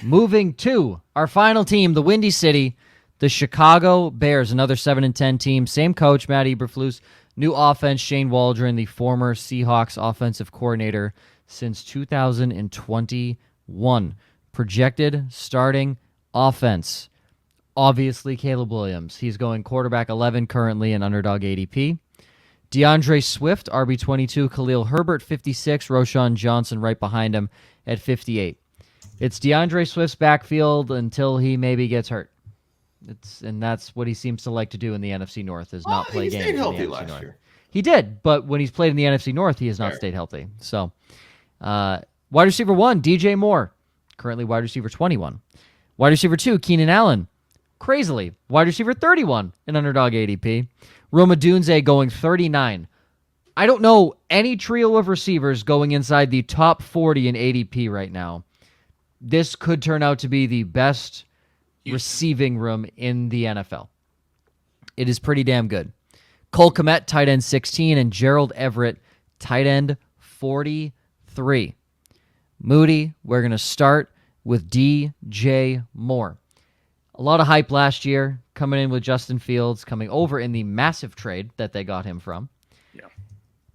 Moving to our final team, the Windy City, the Chicago Bears, another 7-10 team. Same coach, Matt Eberflus. New offense, Shane Waldron, the former Seahawks offensive coordinator since 2021. Projected starting offense. Obviously, Caleb Williams. He's going quarterback 11 currently in underdog ADP. DeAndre Swift, RB22. Khalil Herbert, 56. Roshan Johnson right behind him at 58. It's DeAndre Swift's backfield until he maybe gets hurt. And that's what he seems to like to do in the NFC North, is not play games. He stayed healthy last year. He did, but when he's played in the NFC North, he has not stayed healthy. So, wide receiver 1, DJ Moore, currently wide receiver 21. Wide receiver 2, Keenan Allen, crazily wide receiver 31 in underdog ADP. Roma Dunze going 39. I don't know any trio of receivers going inside the top 40 in ADP right now. This could turn out to be the best receiving room in the NFL. It is pretty damn good. Cole Kmet, tight end 16, and Gerald Everett, tight end 43. Moody, we're going to start with DJ Moore. A lot of hype last year, coming in with Justin Fields, coming over in the massive trade that they got him from. Yeah.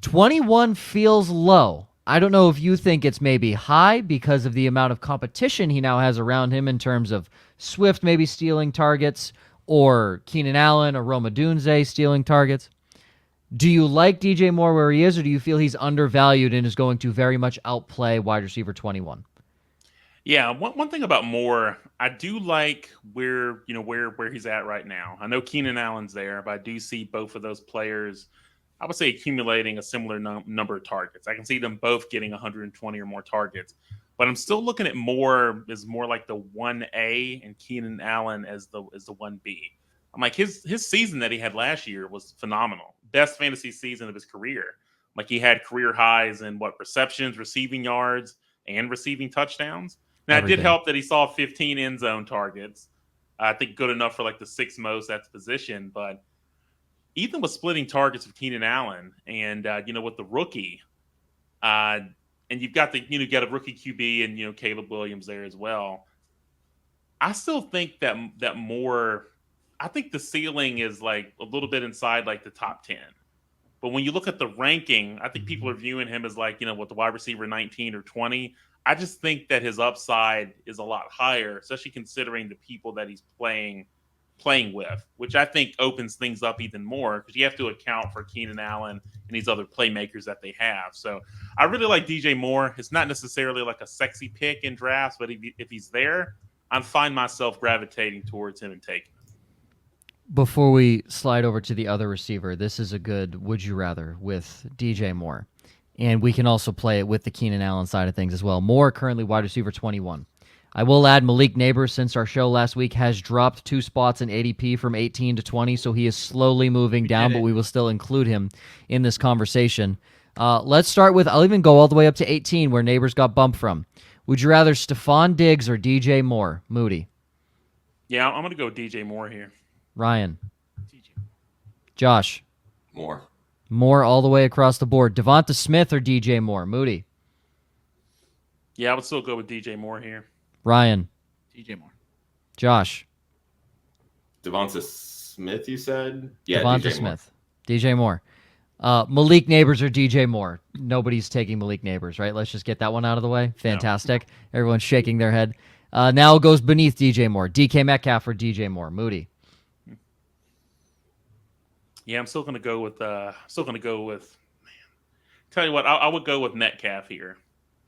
21 feels low. I don't know if you think it's maybe high because of the amount of competition he now has around him in terms of Swift maybe stealing targets, or Keenan Allen or Roma Dunze stealing targets. Do you like DJ Moore where he is, or do you feel he's undervalued and is going to very much outplay wide receiver 21? Yeah, one thing about Moore, I do like where he's at right now. I know Keenan Allen's there, but I do see both of those players, I would say, accumulating a similar number of targets. I can see them both getting 120 or more targets. But I'm still looking at Moore as more like the 1A and Keenan Allen as the 1B. I'm like, his season that he had last year was phenomenal. Best fantasy season of his career. Like, he had career highs in receptions, receiving yards, and receiving touchdowns. Now, It did help that he saw 15 end zone targets. I think good enough for like the 6th most at the position. But Ethan was splitting targets with Keenan Allen, and with the rookie, and you've got got a rookie QB and Caleb Williams there as well. I still think that Moore, I think the ceiling is like a little bit inside like the top 10. But when you look at the ranking, I think people are viewing him as like, with the wide receiver 19 or 20. I just think that his upside is a lot higher, especially considering the people that he's playing with, which I think opens things up even more because you have to account for Keenan Allen and these other playmakers that they have. So I really like DJ Moore. It's not necessarily like a sexy pick in drafts, but if he's there, I find myself gravitating towards him and taking him. Before we slide over to the other receiver, this is a good would you rather with DJ Moore. And we can also play it with the Keenan Allen side of things as well. Moore currently wide receiver 21. I will add Malik Neighbors, since our show last week, has dropped 2 spots in ADP from 18 to 20, so he is slowly moving down, but we will still include him in this conversation. Let's start with, I'll even go all the way up to 18, where Neighbors got bumped from. Would you rather Stephon Diggs or DJ Moore? Moody. Yeah, I'm going to go with DJ Moore here. Ryan. Josh. Moore. Moore all the way across the board. Devonta Smith or DJ Moore? Moody. Yeah, I would still go with DJ Moore here. Ryan. DJ Moore. Josh. Devonta Smith, you said? Yeah, Devonta Smith. DJ Moore. Malik Neighbors or DJ Moore? Nobody's taking Malik Neighbors, right? Let's just get that one out of the way. Fantastic. No. Everyone's shaking their head. Now it goes beneath DJ Moore. DK Metcalf or DJ Moore? Moody. Yeah, I'm still going to go with. Man, tell you what, I would go with Metcalf here.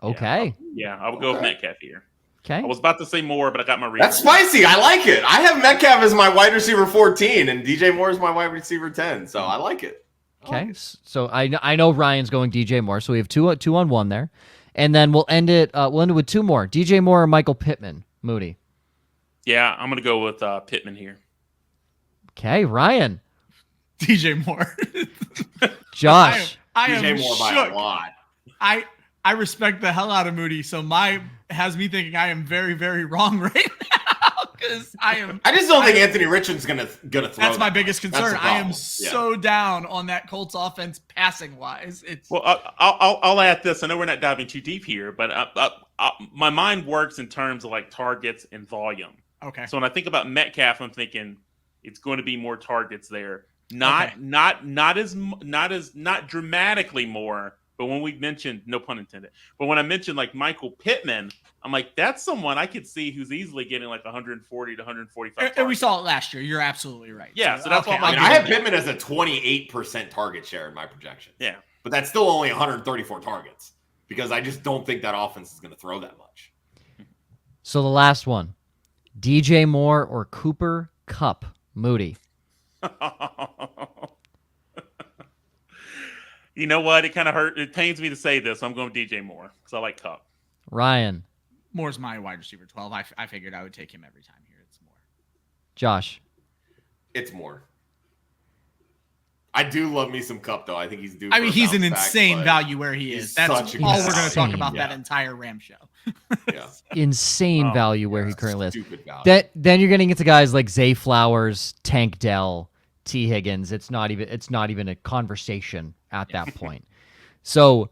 Okay. I would go with Metcalf here. Okay. I was about to say more, but I got my reason. That's spicy. I like it. I have Metcalf as my wide receiver 14, and DJ Moore is my wide receiver 10. So I like it. Okay. So I know Ryan's going DJ Moore, so we have two on one there, and then we'll end it. We'll end it with 2 more: DJ Moore or Michael Pittman. Moody. Yeah, I'm going to go with Pittman here. Okay, Ryan. DJ Moore. Josh. I DJ am Moore shook. by a lot. I respect the hell out of Moody, so has me thinking I am very, very wrong right now. because I am. I just don't think Anthony Richard's gonna throw. That's my biggest That's concern. the I am problem. so down on that Colts offense passing wise. It's Well, I'll add this. I know we're not diving too deep here, but my mind works in terms of like targets and volume. okay. So when I think about Metcalf, I'm thinking it's going to be more targets there. Okay. Not dramatically more. But when we mentioned, no pun intended, but when I mentioned like Michael Pittman, I'm like, that's someone I could see who's easily getting like 140 to 145. And we saw it last year. You're absolutely right. Yeah, so that's okay, what I I'll have give him Pittman as a 28% target share in my projections. Yeah. But that's still only 134 targets because I just don't think that offense is going to throw that much. So the last one, DJ Moore or Cooper Kupp, Moody. You know what? It kind of hurt. It pains me to say this. So I'm going with DJ Moore because I like Kupp. Ryan, Moore's my wide receiver 12. I figured I would take him every time here. It's Moore. Josh. It's more. I do love me some Cup though. I think he's due. I mean, for a he's an bounce back, insane but value where he is. he's That's such all a we're going to talk insane, about yeah. that entire Ram show. Yeah. Insane Oh, value where he currently is. Stupid value. Then you're getting into guys like Zay Flowers, Tank Dell, T. Higgins. It's not even a conversation at that point. So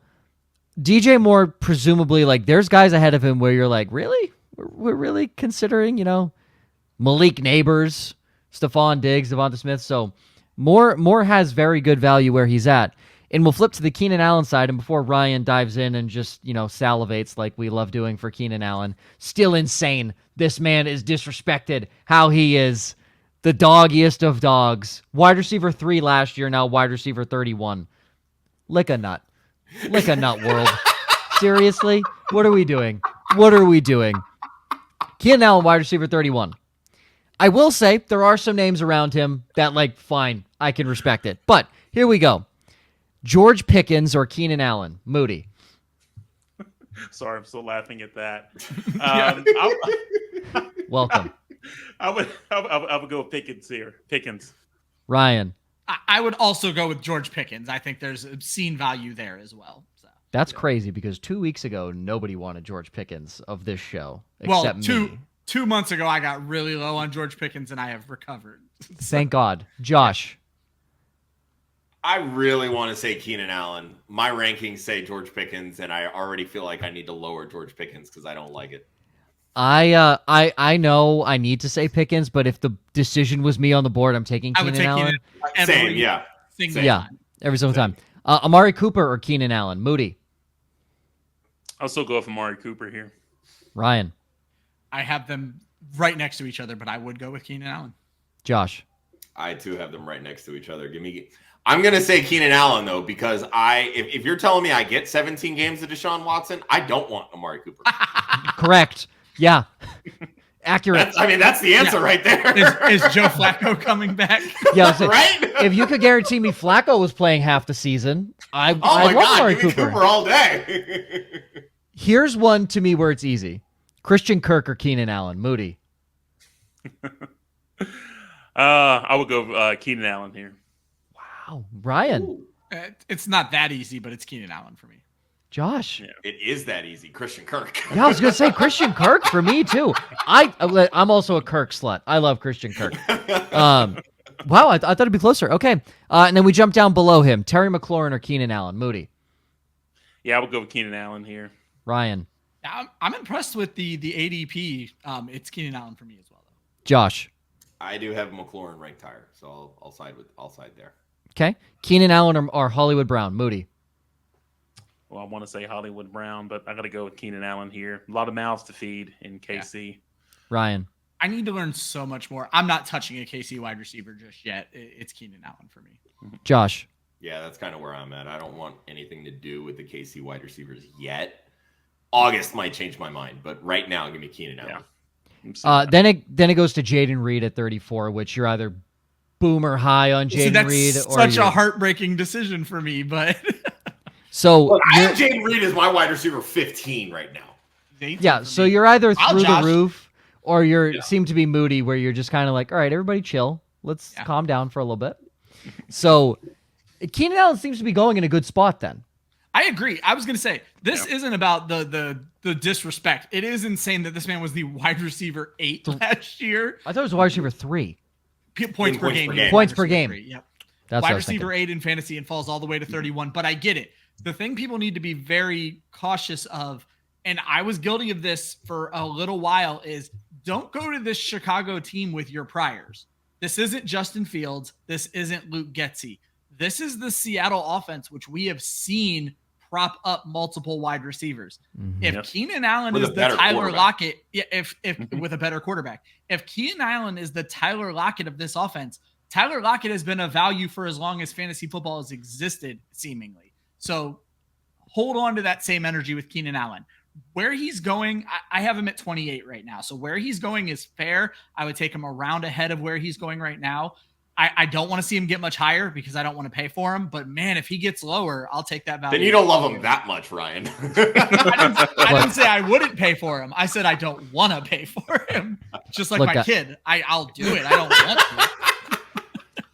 DJ Moore, presumably, like there's guys ahead of him where you're like, really? We're really considering, Malik Neighbors, Stephon Diggs, Devonta Smith. So Moore has very good value where he's at. And we'll flip to the Keenan Allen side. And before Ryan dives in and just, salivates like we love doing for Keenan Allen, still insane. This man is disrespected. How he is the doggiest of dogs. Wide receiver 3 last year, now wide receiver 31. Lick a nut. Lick a nut, world. Seriously? What are we doing? Keenan Allen, wide receiver 31. I will say there are some names around him that, fine, I can respect it. But here we go. George Pickens or Keenan Allen? Moody. Sorry, I'm still laughing at that. Welcome. I would go with Pickens here. Pickens. Ryan. I would also go with George Pickens. I think there's obscene value there as well. So. That's crazy because 2 weeks ago, nobody wanted George Pickens of this show except me. 2 months ago, I got really low on George Pickens and I have recovered. Thank God. Josh. I really want to say Keenan Allen. My rankings say George Pickens, and I already feel like I need to lower George Pickens because I don't like it. I know I need to say Pickens, but if the decision was me on the board, I'm taking I would Keenan take Allen. Keenan Same, yeah. Single Yeah, time. every single time. Amari Cooper or Keenan Allen? Moody. I'll still go with Amari Cooper here. Ryan. I have them right next to each other, but I would go with Keenan Allen. Josh. I too have them right next to each other. I'm gonna say Keenan Allen though, because if you're telling me I get 17 games of Deshaun Watson, I don't want Amari Cooper. Correct. Yeah. Accurate. That's the answer right there. Is Joe Flacco coming back? Yeah, I was saying, right? if you could guarantee me Flacco was playing half the season, I Oh love my God, Amari give me Cooper. Cooper all day. Here's one to me where it's easy. Christian Kirk or Keenan Allen? Moody. I would go Keenan Allen here. Wow. Ryan. It's not that easy, but it's Keenan Allen for me. Josh. Yeah. It is that easy. Christian Kirk. Yeah, I was gonna say Christian Kirk for me too. I'm also a Kirk slut. I love Christian Kirk. Wow, I thought it'd be closer. Okay, and then we jump down below him. Terry McLaurin or Keenan Allen? Moody. Yeah, I would go with Keenan Allen here. Ryan. I'm impressed with the ADP. It's Keenan Allen for me as well, though. Josh. I do have McLaurin ranked higher, so I'll side there. Okay. Keenan Allen or Hollywood Brown? Moody. Well, I want to say Hollywood Brown, but I got to go with Keenan Allen here. A lot of mouths to feed in KC. Ryan. I need to learn so much more. I'm not touching a KC wide receiver just yet. It's Keenan Allen for me. Josh. Yeah, that's kind of where I'm at. I don't want anything to do with the KC wide receivers yet. August might change my mind, but right now, give me Keenan Allen. Yeah. Then it goes to Jaden Reed at 34, which you're either boomer high on Jaden that's Reed or such a heartbreaking decision for me, but so Look, I have Jaden Reed as my wide receiver 15 right now. yeah. So you're either Wow, through the Josh. roof or seem to be Moody, where you're just kind of like, all right, everybody chill. Let's calm down for a little bit. So Keenan Allen seems to be going in a good spot then. I agree. I was going to say, this isn't about the disrespect. It is insane that this man was the wide receiver 8 last year. I thought it was wide receiver 3. Points per game. Points per game. 3. Yep. That's wide receiver 8 in fantasy and falls all the way to 31. But I get it. The thing people need to be very cautious of, and I was guilty of this for a little while, is don't go to this Chicago team with your priors. This isn't Justin Fields. This isn't Luke Getsy. This is the Seattle offense, which we have seen prop up multiple wide receivers. Mm-hmm. If Keenan Allen is the Tyler Lockett, if with a better quarterback, if Keenan Allen is the Tyler Lockett of this offense, Tyler Lockett has been a value for as long as fantasy football has existed, seemingly. So hold on to that same energy with Keenan Allen. Where he's going, I have him at 28 right now. So where he's going is fair. I would take him around ahead of where he's going right now. I don't want to see him get much higher because I don't want to pay for him. But, man, if he gets lower, I'll take that value. Then you don't love him that much, Ryan. I didn't say I wouldn't pay for him. I said I don't want to pay for him. Just like my kid. I'll do it. I don't want to.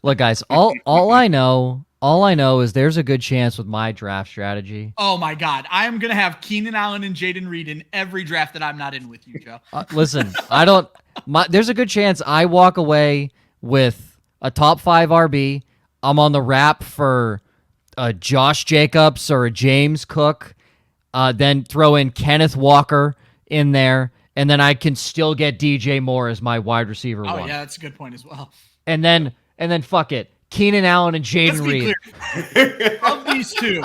Look, guys, all I know is there's a good chance with my draft strategy. Oh, my God. I'm going to have Keenan Allen and Jaden Reed in every draft that I'm not in with you, Joe. Listen, there's a good chance I walk away with a top 5 RB. I'm on the wrap for a Josh Jacobs or a James Cook. Then throw in Kenneth Walker in there. And then I can still get DJ Moore as my wide receiver 1. Oh, yeah, that's a good point as well. And then fuck it. Keenan Allen and Jaden Reed. Of these two,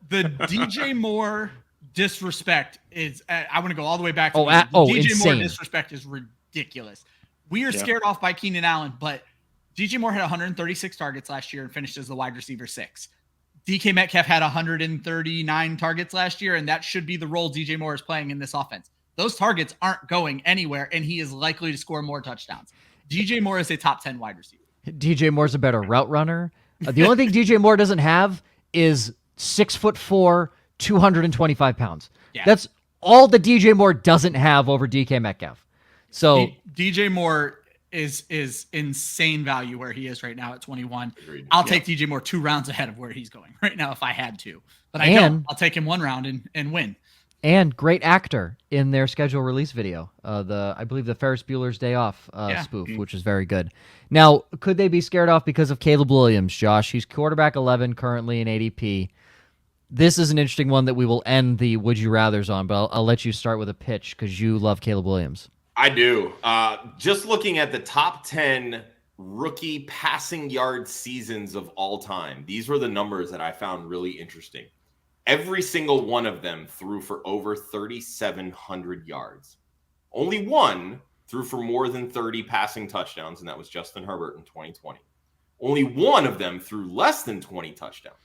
the DJ Moore disrespect is, I want to go all the way back to DJ insane. Moore disrespect is ridiculous. We are scared off by Keenan Allen, but DJ Moore had 136 targets last year and finished as the wide receiver 6. DK Metcalf had 139 targets last year, and that should be the role DJ Moore is playing in this offense. Those targets aren't going anywhere, and he is likely to score more touchdowns. DJ Moore is a top 10 wide receiver. DJ Moore's a better route runner. The only thing DJ Moore doesn't have is 6'4", 225 pounds. Yeah. That's all that DJ Moore doesn't have over DK Metcalf. So DJ Moore is insane value where he is right now at 21. Agreed. I'll take DJ Moore 2 rounds ahead of where he's going right now if I had to. But I don't. I'll take him 1 round and win. And great actor in their schedule release video. I believe the Ferris Bueller's Day Off spoof, which is very good. Now, could they be scared off because of Caleb Williams, Josh? He's quarterback 11 currently in ADP. This is an interesting one that we will end the Would You Rathers on, but I'll let you start with a pitch because you love Caleb Williams. I do. Just looking at the top 10 rookie passing yard seasons of all time, these were the numbers that I found really interesting. Every single one of them threw for over 3,700 yards. Only one threw for more than 30 passing touchdowns, and that was Justin Herbert in 2020. Only one of them threw less than 20 touchdowns,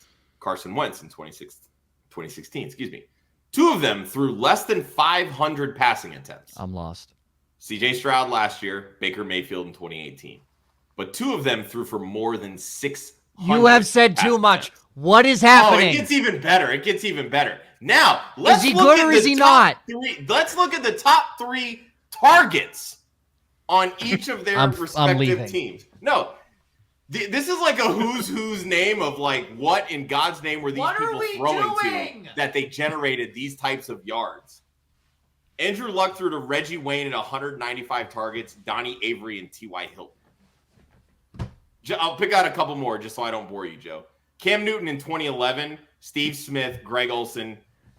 Carson Wentz in 2016. 2 of them threw less than 500 passing attempts. I'm lost. CJ Stroud last year, Baker Mayfield in 2018. But 2 of them threw for more than 600. You have said too much. What is happening? Oh, it gets even better. Now, let's is he good or is he not? Let's look at the top 3 targets on each of their respective teams. No, this is like a who's name of like what in God's name were these people throwing to that they generated these types of yards. Andrew Luck threw to Reggie Wayne at 195 targets, Donnie Avery and T.Y. Hilton. I'll pick out a couple more just so I don't bore you, Joe. Cam Newton in 2011, Steve Smith, Greg Olsen,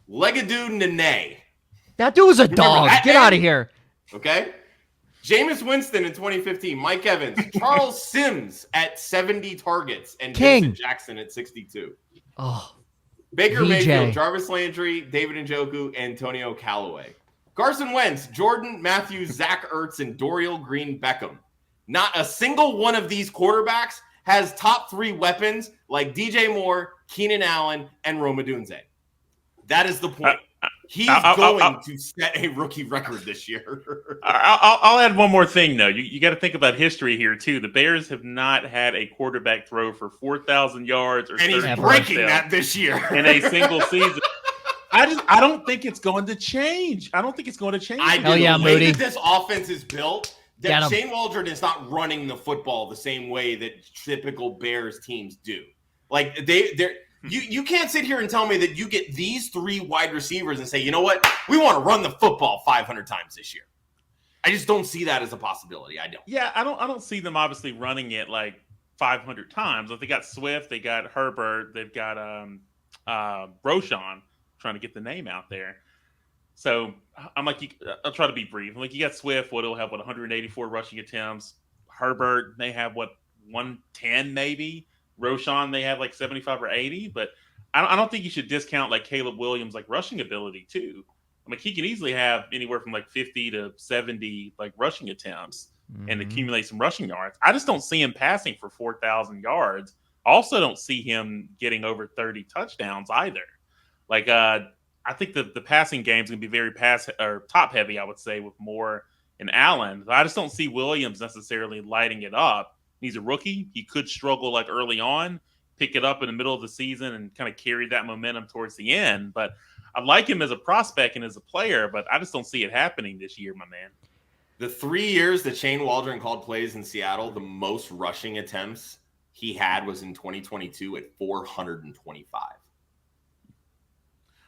Legadoo Nene. That dude was a dog. Get out of here. Okay. Jameis Winston in 2015, Mike Evans, Charles Sims at 70 targets, and Vincent Jackson at 62. Oh, Baker Mayfield, Jarvis Landry, David Njoku, Antonio Callaway. Carson Wentz, Jordan Matthews, Zach Ertz, and Dorial Green Beckham. Not a single one of these quarterbacks has top 3 weapons like DJ Moore, Keenan Allen, and Rome Odunze. That is the point. He's going to set a rookie record this year. I'll add one more thing, though. You got to think about history here, too. The Bears have not had a quarterback throw for 4,000 yards or and he's breaking that this year in a single season. I don't think it's going to change. I don't think it's going to change. The way that this offense is built, that Shane Waldron is not running the football the same way that typical Bears teams do. Like You can't sit here and tell me that you get these 3 wide receivers and say, you know what, we want to run the football 500 times this year. I just don't see that as a possibility. I don't. Yeah, I don't see them obviously running it like 500 times. They got Swift, they got Herbert, they've got Roschon, trying to get the name out there. So I'm like, I'll try to be brief. Like, you got Swift, he'll have 184 rushing attempts. Herbert, they have 110 maybe. Roschon, they have like 75 or 80. But I don't think you should discount like Caleb Williams' like rushing ability too. I mean, he can easily have anywhere from like 50 to 70 like rushing attempts and accumulate some rushing yards. I just don't see him passing for 4,000 yards. Also, don't see him getting over 30 touchdowns either. Like, I think the passing game is going to be very top heavy, I would say, with Moore and Allen. I just don't see Williams necessarily lighting it up. He's a rookie. He could struggle like early on, pick it up in the middle of the season and kind of carry that momentum towards the end. But I like him as a prospect and as a player, but I just don't see it happening this year, my man. The 3 years that Shane Waldron called plays in Seattle, the most rushing attempts he had was in 2022 at 425.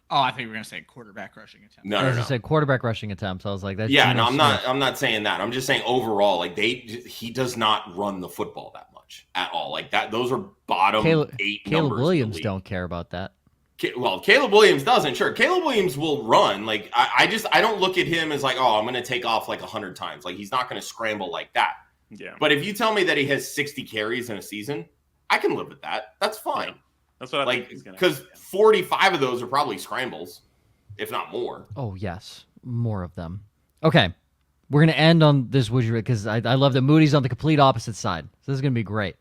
Oh, I think we were going to say quarterback rushing attempt. No. I was going to say quarterback rushing attempts. I was like, that's yeah. No, I'm not saying that. I'm just saying overall, like he does not run the football that much at all. Like that, those are bottom 8 numbers. Caleb Williams don't care about that. Well, Caleb Williams doesn't. Sure, Caleb Williams will run. Like I don't look at him as like, oh, I'm going to take off like 100 times. Like he's not going to scramble like that. Yeah. But if you tell me that he has 60 carries in a season, I can live with that. That's fine. Yeah. That's what I think he's going to. Because 45 of those are probably scrambles, if not more. Oh yes, more of them. Okay, we're gonna end on this would you because I love that Moody's on the complete opposite side. So this is gonna be great.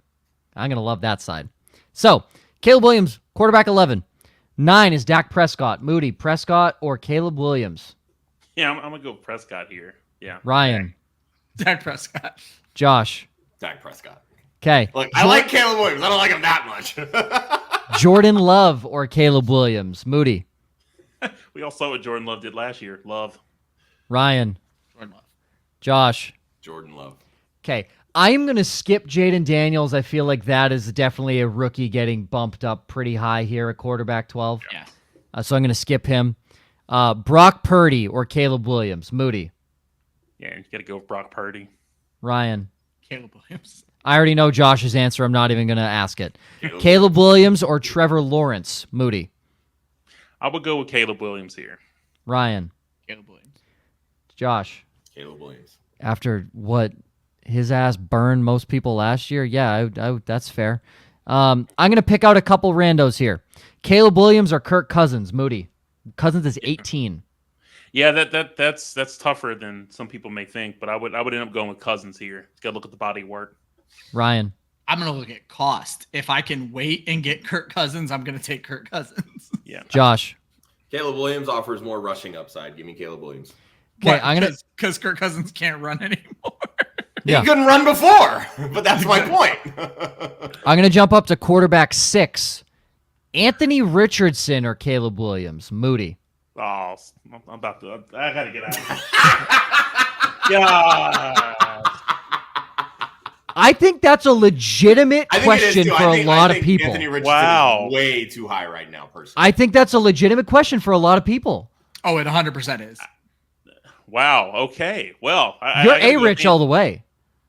I'm gonna love that side. So Caleb Williams, quarterback 11. 9 is Dak Prescott. Moody, Prescott or Caleb Williams? Yeah, I'm gonna go Prescott here. Yeah. Ryan. Dak Prescott. Josh. Dak Prescott. Okay. Look, I like Caleb Williams. I don't like him that much. Jordan Love or Caleb Williams? Moody. We all saw what Jordan Love did last year. Love. Ryan. Jordan Love. Josh. Jordan Love. Okay. I am going to skip Jaden Daniels. I feel like that is definitely a rookie getting bumped up pretty high here at quarterback 12. Yeah. So I'm going to skip him. Brock Purdy or Caleb Williams? Moody. Yeah, you got to go with Brock Purdy. Ryan. Caleb Williams. I already know Josh's answer. I'm not even going to ask it. Caleb Williams or Trevor Lawrence? Moody. I would go with Caleb Williams here. Ryan. Caleb Williams. Josh. Caleb Williams. After what his ass burned most people last year, yeah, that's fair. I'm going to pick out a couple randos here. Caleb Williams or Kirk Cousins? Moody. Cousins is 18. Yeah, that's tougher than some people may think, but I would end up going with Cousins here. Got to look at the body of work. Ryan. I'm going to look at cost. If I can wait and get Kirk Cousins, I'm going to take Kirk Cousins. Yeah. Josh. Caleb Williams offers more rushing upside. Give me Caleb Williams. Okay, I'm gonna because Kirk Cousins can't run anymore. Yeah. He couldn't run before, but that's my point. I'm gonna jump up to quarterback 6. Anthony Richardson or Caleb Williams? Moody. Oh, I'm about to. I gotta get out of here. Yeah. I think that's a legitimate question for a lot of people. Anthony Richardson is way too high right now, personally. I think that's a legitimate question for a lot of people. Oh, it 100% is. Wow. Okay. Well, You're A-Rich all the way.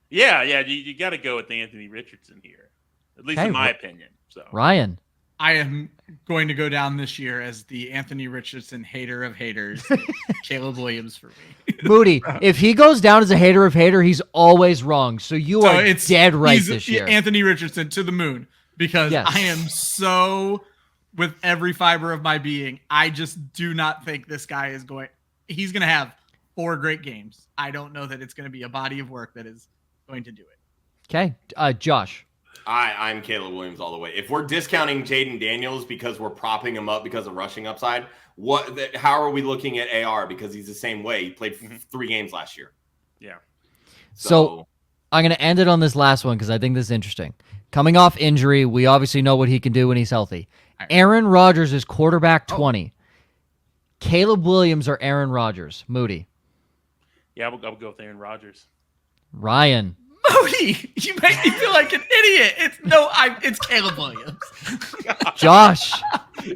Yeah. You got to go with Anthony Richardson here, at least in my opinion. So Ryan. I am going to go down this year as the Anthony Richardson hater of haters. Caleb Williams for me. Moody, if he goes down as a hater of hater, he's always wrong. So you are dead right this year. Anthony Richardson to the moon because yes. I am so with every fiber of my being. I just do not think this guy is going. He's going to have 4 great games. I don't know that it's going to be a body of work that is going to do it. Okay. Josh. I'm Caleb Williams all the way. If we're discounting Jaden Daniels because we're propping him up because of rushing upside, how are we looking at AR? Because he's the same way. He played 3 games last year. Yeah. So I'm going to end it on this last one because I think this is interesting. Coming off injury, we obviously know what he can do when he's healthy. Aaron Rodgers is quarterback 20. Caleb Williams or Aaron Rodgers? Moody. Yeah, I would go with Aaron Rodgers. Ryan. Moody, you make me feel like an idiot. It's Caleb Williams. Josh.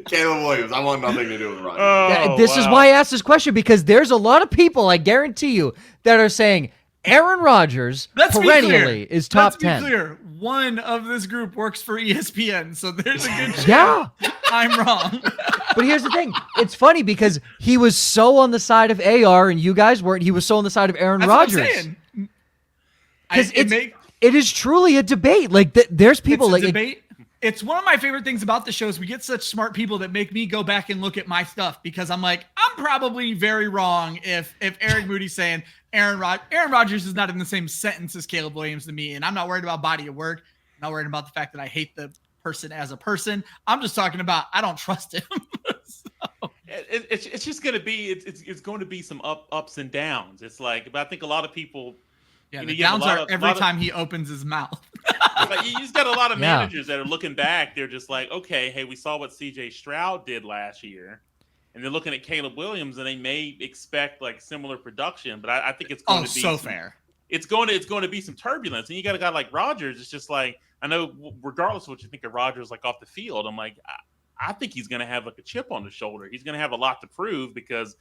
Caleb Williams. I want nothing to do with Rodgers. This is why I asked this question, because there's a lot of people, I guarantee you, that are saying Aaron Rodgers perennially is top 10. Let's be clear. One of this group works for ESPN, so there's a good chance I'm wrong. But here's the thing. It's funny because he was so on the side of AR and you guys weren't. He was so on the side of Aaron Rodgers. What I'm saying. It is truly a debate. Like there's people like debate. It's one of my favorite things about the shows. We get such smart people that make me go back and look at my stuff because I'm like, I'm probably very wrong if Eric Moody's saying Aaron Rodgers is not in the same sentence as Caleb Williams to me, and I'm not worried about body of work. I'm not worried about the fact that I hate the person as a person. I'm just talking about I don't trust him. It's just going to be it's going to be some ups and downs. It's like, but I think a lot of people. Yeah, the downs are every time he opens his mouth. Like, you just got a lot of managers that are looking back. They're just like, okay, hey, we saw what CJ Stroud did last year. And they're looking at Caleb Williams, and they may expect like similar production. But I think it's going to be so fair. It's going to be some turbulence. And you got a guy like Rodgers. It's just like, I know regardless of what you think of Rodgers, like off the field, I'm like, I think he's going to have like a chip on his shoulder. He's going to have a lot to prove because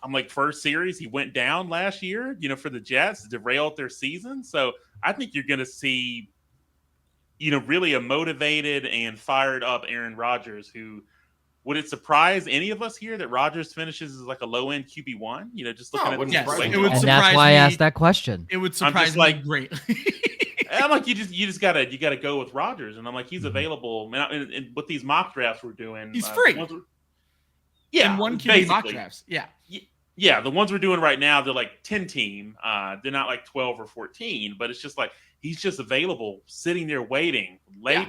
I'm like, first series, he went down last year, for the Jets, derailed their season. So I think you're going to see, really a motivated and fired up Aaron Rodgers, who would it surprise any of us here that Rodgers finishes as like a low end QB1? Just looking at yes, it would and that's why I asked that question. It would surprise me greatly. I'm like, you just gotta go with Rodgers, and I'm like, he's available. And with these mock drafts we're doing, he's free. And one QB mock drafts. Yeah, the ones we're doing right now, they're like 10 team. They're not like 12 or 14, but it's just like he's just available, sitting there waiting, late.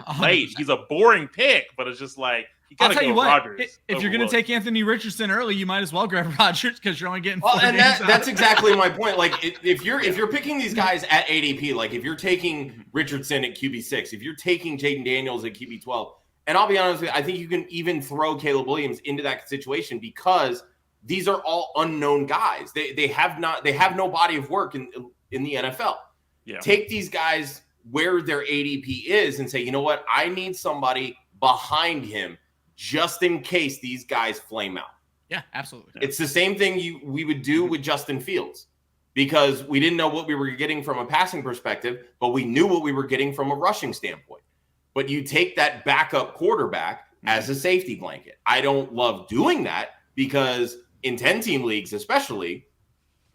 He's a boring pick, but it's just like you gotta go with Rodgers. If you're gonna take Anthony Richardson early, you might as well grab Rodgers because you're only getting. Well, and that's exactly my point. Like if you're picking these guys at ADP, like if you're taking Richardson at QB6, if you're taking Jaden Daniels at QB12, and I'll be honest with you, I think you can even throw Caleb Williams into that situation because these are all unknown guys. They have no body of work in the NFL. Yeah. Take these guys where their ADP is and say, you know what? I need somebody behind him just in case these guys flame out. Yeah, absolutely. It's the same thing we would do with Justin Fields because we didn't know what we were getting from a passing perspective, but we knew what we were getting from a rushing standpoint. But you take that backup quarterback as a safety blanket. I don't love doing that because in 10-team leagues, especially,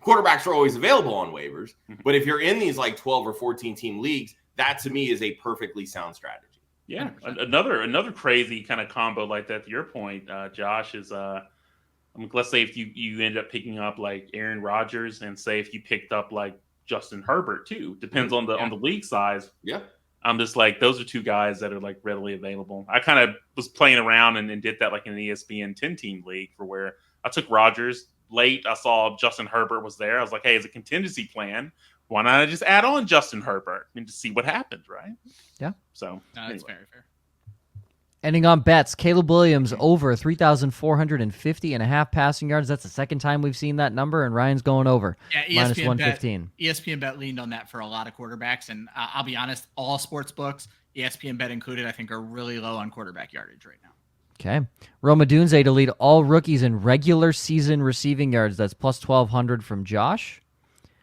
quarterbacks are always available on waivers. But if you're in these like 12 or 14-team leagues, that to me is a perfectly sound strategy. Yeah, 100%. Another crazy kind of combo like that. To your point, Josh, is let's say if you end up picking up like Aaron Rodgers, and say if you picked up like Justin Herbert too, depends on the league size. Yeah. I'm just like, those are two guys that are like readily available. I kind of was playing around and did that like in an ESPN 10-team league for where I took Rodgers late. I saw Justin Herbert was there. I was like, hey, as a contingency plan, why not I just add on Justin Herbert and just see what happens, right? Yeah. So that's very fair. Ending on bets, Caleb Williams over 3,450.5 passing yards. That's the second time we've seen that number, and Ryan's going over. Yeah, minus 115. ESPN bet leaned on that for a lot of quarterbacks, and I'll be honest, all sports books, ESPN bet included, I think are really low on quarterback yardage right now. Okay. Roma Dunze to lead all rookies in regular season receiving yards. That's plus 1,200 from Josh.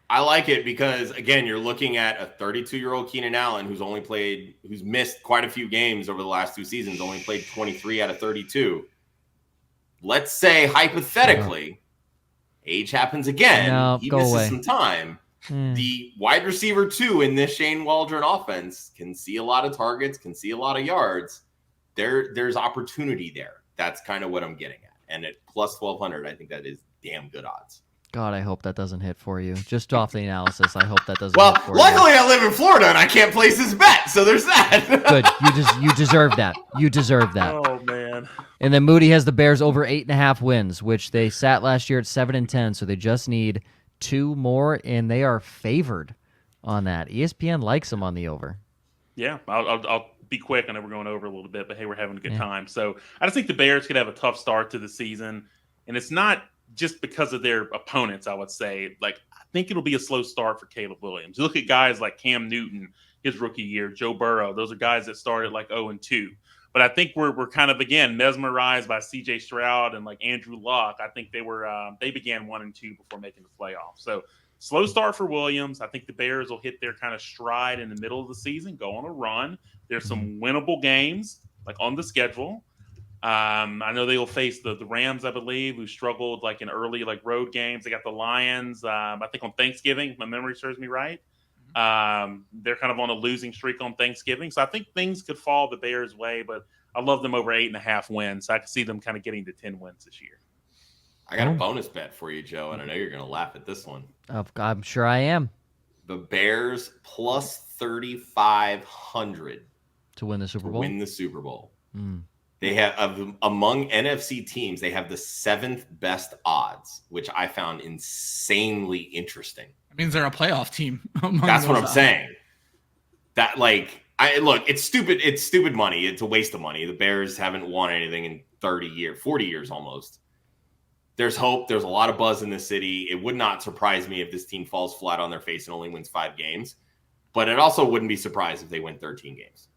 I like it because, again, you're looking at a 32-year-old Keenan Allen who's missed quite a few games over the last two seasons, only played 23 out of 32. Let's say, hypothetically, age happens again. He misses some time. The wide receiver 2 in this Shane Waldron offense can see a lot of targets, can see a lot of yards. There's opportunity there. That's kind of what I'm getting at. And at plus 1,200, I think that is damn good odds. God, I hope that doesn't hit for you. Just off the analysis, I hope that doesn't hit for you. Well, luckily I live in Florida and I can't place this bet, so there's that. Good. You deserve that. You deserve that. Oh, man. And then Moody has the Bears over 8.5 wins, which they sat last year at 7-10, so they just need 2 more, and they are favored on that. ESPN likes them on the over. Yeah, I'll be quick. I know we're going over a little bit, but hey, we're having a good time. So I just think the Bears could have a tough start to the season, and it's not just because of their opponents. I would say, like, think it'll be a slow start for Caleb Williams. You look at guys like Cam Newton, his rookie year, Joe Burrow. Those are guys that started like 0-2. But I think we're kind of, again, mesmerized by C.J. Stroud and like Andrew Luck. I think they began 1-2 before making the playoffs. So slow start for Williams. I think the Bears will hit their kind of stride in the middle of the season, go on a run. There's some winnable games like on the schedule. I know they will face the Rams, I believe, who struggled like in early like road games. They got the Lions, I think on Thanksgiving, if my memory serves me right. They're kind of on a losing streak on Thanksgiving. So I think things could fall the Bears' way, but I love them over 8.5 wins. So I can see them kind of getting to 10 wins this year. I got a bonus bet for you, Joe, and I know you're going to laugh at this one. I'm sure I am. The Bears plus 3,500 To win the Super Bowl? Win the Super Bowl. Mm. They have, among NFC teams, they have the 7th best odds, which I found insanely interesting. That means they're a playoff team. That's what I'm saying. That look, it's stupid. It's stupid money. It's a waste of money. The Bears haven't won anything in 40 years almost. There's hope. There's a lot of buzz in the city. It would not surprise me if this team falls flat on their face and only wins 5 games. But it also wouldn't be surprised if they win 13 games.